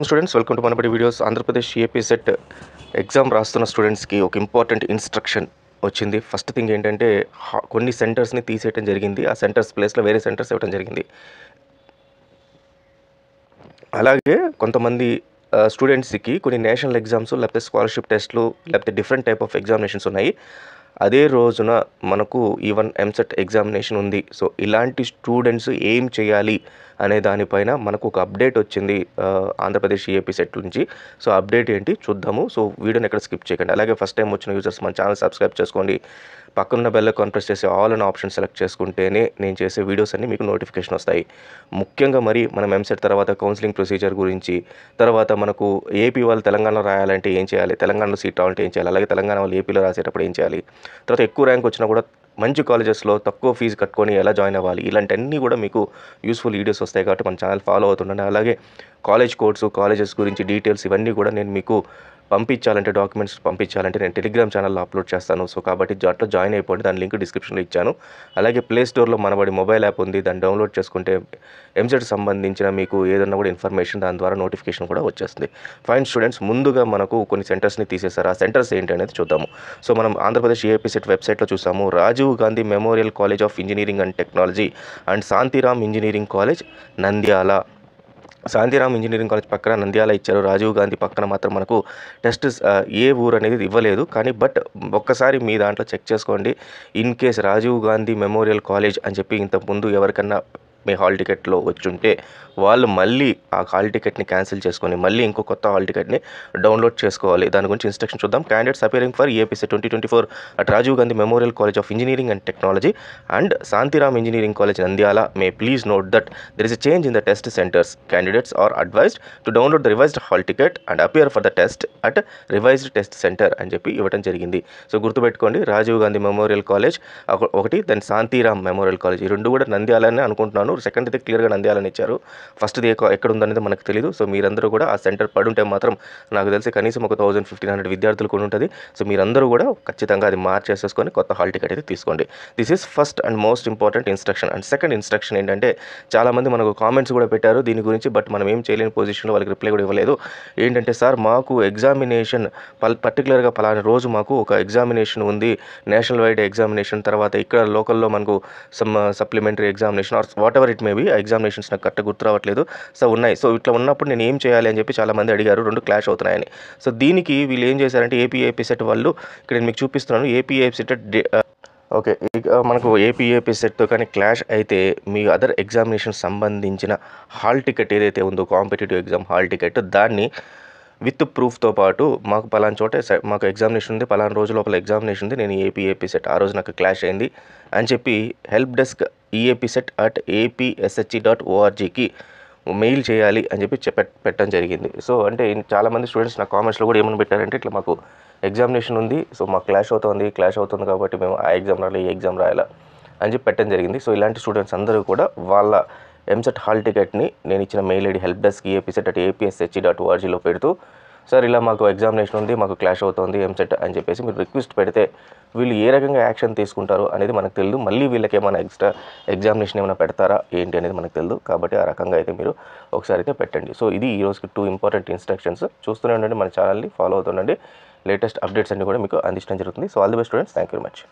Students welcome to Manabadi videos. Andhra Pradesh AP set exam రాస్తున్న స్టూడెంట్స్కి ఒక ఇంపార్టెంట్ ఇన్స్ట్రక్షన్ వచ్చింది. ఫస్ట్ థింగ్ ఏంటంటే కొన్ని సెంటర్స్ని తీసేయడం జరిగింది. ఆ సెంటర్స్ ప్లేస్లో వేరే సెంటర్స్ ఇవ్వడం జరిగింది. అలాగే కొంతమంది స్టూడెంట్స్కి కొన్ని నేషనల్ ఎగ్జామ్స్ లేకపోతే స్కాలర్షిప్ టెస్ట్లు లేకపోతే డిఫరెంట్ టైప్ ఆఫ్ ఎగ్జామినేషన్స్ ఉన్నాయి. అదే రోజున మనకు ఈవెన్ ఎంసెట్ ఎగ్జామినేషన్ ఉంది. సో ఇలాంటి స్టూడెంట్స్ ఏం చేయాలి అనే దానిపైన మనకు ఒక అప్డేట్ వచ్చింది ఆంధ్రప్రదేశ్ ఏపీ సెట్ నుంచి. సో అప్డేట్ ఏంటి చూద్దాము. సో వీడియోని ఎక్కడ స్కిప్ చేయకండి. అలాగే ఫస్ట్ టైం వచ్చిన యూజర్స్ మన ఛానల్ సబ్స్క్రైబ్ చేసుకోండి. పక్కన బెల్ ఐకాన్ ప్రెస్ చేసి ఆల్ అనే ఆప్షన్ సెలెక్ట్ చేసుకుంటేనే నేను చేసే వీడియోస్ అన్నీ మీకు నోటిఫికేషన్ వస్తాయి. ముఖ్యంగా మరి మనం ఎంసెట్ తర్వాత కౌన్సిలింగ్ ప్రొసీజర్ గురించి, తర్వాత మనకు ఏపీ వాళ్ళు తెలంగాణలో రాయాలంటే ఏం చేయాలి, తెలంగాణలో సీట్ రావాలంటే ఏం చేయాలి, అలాగే తెలంగాణ వాళ్ళు ఏపీలో రాసేటప్పుడు ఏం చేయాలి, తర్వాత ఎక్కువ ర్యాంక్ వచ్చినా కూడా మంచి కాలేజెస్లో తక్కువ ఫీజు కట్టుకొని ఎలా జాయిన్ అవ్వాలి, ఇలాంటివన్నీ కూడా మీకు యూస్ఫుల్ వీడియోస్ వస్తాయి. కాబట్టి మన ఛానల్ ఫాలో అవుతుండండి. అలాగే కాలేజ్ కోడ్స్, కాలేజెస్ గురించి డీటెయిల్స్ ఇవన్నీ కూడా నేను మీకు పంపించాలంటే, డాక్యుమెంట్స్ పంపించాలంటే నేను టెలిగ్రామ్ ఛానల్లో అప్లోడ్ చేస్తాను. సో కాబట్టి అట్లా జాయిన్ అయిపోండి. దాని లింక్ డిస్క్రిప్షన్లో ఇచ్చాను. అలాగే ప్లే స్టోర్లో మనబడి మొబైల్ యాప్ ఉంది. దాన్ని డౌన్లోడ్ చేసుకుంటే ఎంసెట్ సంబంధించిన మీకు ఏదన్నా కూడా ఇన్ఫర్మేషన్ దాని ద్వారా నోటిఫికేషన్ కూడా వచ్చేస్తుంది. ఫైన్ స్టూడెంట్స్, ముందుగా మనకు కొన్ని సెంటర్స్ని తీసేశారు. ఆ సెంటర్స్ ఏంటి అనేది చూద్దాము. సో మనం ఆంధ్రప్రదేశ్ ఏపీ సెట్ వెబ్సైట్లో చూసాము. Rajiv Gandhi memorial college of engineering and technology and Shantiram engineering college Nandyal. Shantiram engineering college పక్కన నంద్యాల ఇచ్చారు. రాజీవ్ గాంధీ పక్కన మాత్రం మనకు టెస్ట్ ఏ ఊరు అనేది ఇవ్వలేదు. కానీ బట్ ఒక్కసారి మీ దాంట్లో చెక్ చేసుకోండి. In case Rajiv Gandhi memorial college అని చెప్పి ఇంతకుముందు ఎవరికన్నా మీ హాల్ టికెట్లో వచ్చుంటే వాళ్ళు మళ్ళీ ఆ హాల్ టికెట్ని క్యాన్సిల్ చేసుకొని మళ్ళీ ఇంకో కొత్త హాల్ టికెట్ని డౌన్లోడ్ చేసుకోవాలి. దాని గురించి ఇన్స్ట్రక్షన్ చూద్దాం. Candidates appearing for APC 2024 at Rajiv Gandhi memorial college of engineering and technology and Shantiram engineering college Nandyal may please note that there is a change in the test centers. Candidates are advised to download the revised hall ticket and appear for the test at revised test center అని చెప్పి ఇవ్వడం జరిగింది. So గుర్తుపెట్టుకోండి, Rajiv Gandhi memorial college ఒకటి, దాని Shantiram memorial college, ఈ రెండు కూడా నంద్యాలని అనుకుంటున్నాను. సెకండ్ అయితే క్లియర్గా నంద్యాలని ఇచ్చారు. ఫస్ట్ది ఎక్కడ ఉందనేది మనకు తెలియదు. సో మీరందరూ కూడా ఆ సెంటర్ పడుంటే మాత్రం నాకు తెలిసి కనీసం ఒక 1500 విద్యార్థులు కూడా ఉంటుంది. సో మీరందరూ కూడా ఖచ్చితంగా అది మార్చేసేసుకొని కొత్త హాల్ టికెట్ అయితే తీసుకోండి. This is first and most important instruction. And second instruction ఏంటంటే, చాలామంది మనకు కామెంట్స్ కూడా పెట్టారు దీని గురించి. బట్ మనం ఏం చేయలేని పొజిషన్లో వాళ్ళకి రిప్లై కూడా ఇవ్వలేదు. ఏంటంటే, సార్ మాకు ఎగ్జామినేషన్ పర్టికులర్గా పలానా రోజు మాకు ఒక ఎగ్జామినేషన్ ఉంది, నేషనల్ వైడ్ ఎగ్జామినేషన్, తర్వాత ఇక్కడ లోకల్లో మనకు supplementary examination or whatever it may be బి, ఆ ఎగ్జామినేషన్స్ నాకు కరెక్ట్ గుర్తు రావట్లేదు. సో ఉన్నాయి. సో ఇట్లా ఉన్నప్పుడు నేను ఏం చేయాలి అని చెప్పి చాలామంది అడిగారు. రెండు క్లాష్ అవుతున్నాయని. సో దీనికి వీళ్ళు ఏం చేశారంటే, ఏపీ సెట్ వాళ్ళు, ఇక్కడ నేను మీకు చూపిస్తున్నాను, ఏపీ సెట్ ఓకే. ఇక మనకు ఏపీ సెట్తో కానీ క్లాష్ అయితే మీ అదర్ ఎగ్జామినేషన్ సంబంధించిన హాల్ టికెట్ ఏదైతే ఉందో, కాంపిటేటివ్ ఎగ్జామ్ హాల్ టికెట్, దాన్ని విత్ ప్రూఫ్తో పాటు మాకు పలానా చోట మాకు ఎగ్జామినేషన్ ఉంది, పలానా రోజు లోపల ఎగ్జామినేషన్ ఉంది, నేను ఏపీ సెట్ ఆ రోజు నాకు క్లాష్ అయింది అని చెప్పి హెల్ప్ డెస్క్ eapset@apshe.orgకి మెయిల్ చేయాలి అని చెప్పి పెట్టడం జరిగింది. సో అంటే చాలామంది స్టూడెంట్స్ నా కామెంట్స్లో కూడా ఏమని పెట్టారంటే, ఇట్లా మాకు ఎగ్జామినేషన్ ఉంది, సో మాకు క్లాష్ అవుతుంది కాబట్టి మేము ఆ ఎగ్జామ్ రాయాలి, ఈ ఎగ్జామ్ రాయాలా అని చెప్పి పెట్టడం జరిగింది. సో ఇలాంటి స్టూడెంట్స్ అందరూ కూడా వాళ్ళ ఎంసెట్ హాల్ టికెట్ని నేను ఇచ్చిన మెయిల్ ఐడి హెల్ప్ డెస్క్ eapset@apshe.orgలో పెడుతూ, సార్ ఇలా మాకు ఎగ్జామినేషన్ ఉంది, మాకు క్లాష్ అవుతుంది ఎంసెట్ అని చెప్పేసి మీరు రిక్వెస్ట్ పెడితే వీళ్ళు ఏ రకంగా యాక్షన్ తీసుకుంటారో అనేది మనకు తెలియదు. మళ్ళీ వీళ్ళకి ఏమైనా ఎక్స్ట్రా ఎగ్జామినేషన్ ఏమైనా పెడతారా ఏంటి అనేది మనకు తెలియదు. కాబట్టి ఆ రకంగా అయితే మీరు ఒకసారి అయితే పెట్టండి. సో ఇది ఈ రోజుకి 2 ఇంపార్టెంట్ ఇన్స్ట్రక్షన్స్. చూస్తూనే ఉండండి, మన ఛానల్ని ఫాలో అవుతుండండి. లేటెస్ట్ అప్డేట్స్ అన్ని కూడా మీకు అందించడం జరుగుతుంది. So all the best students, thank you very much.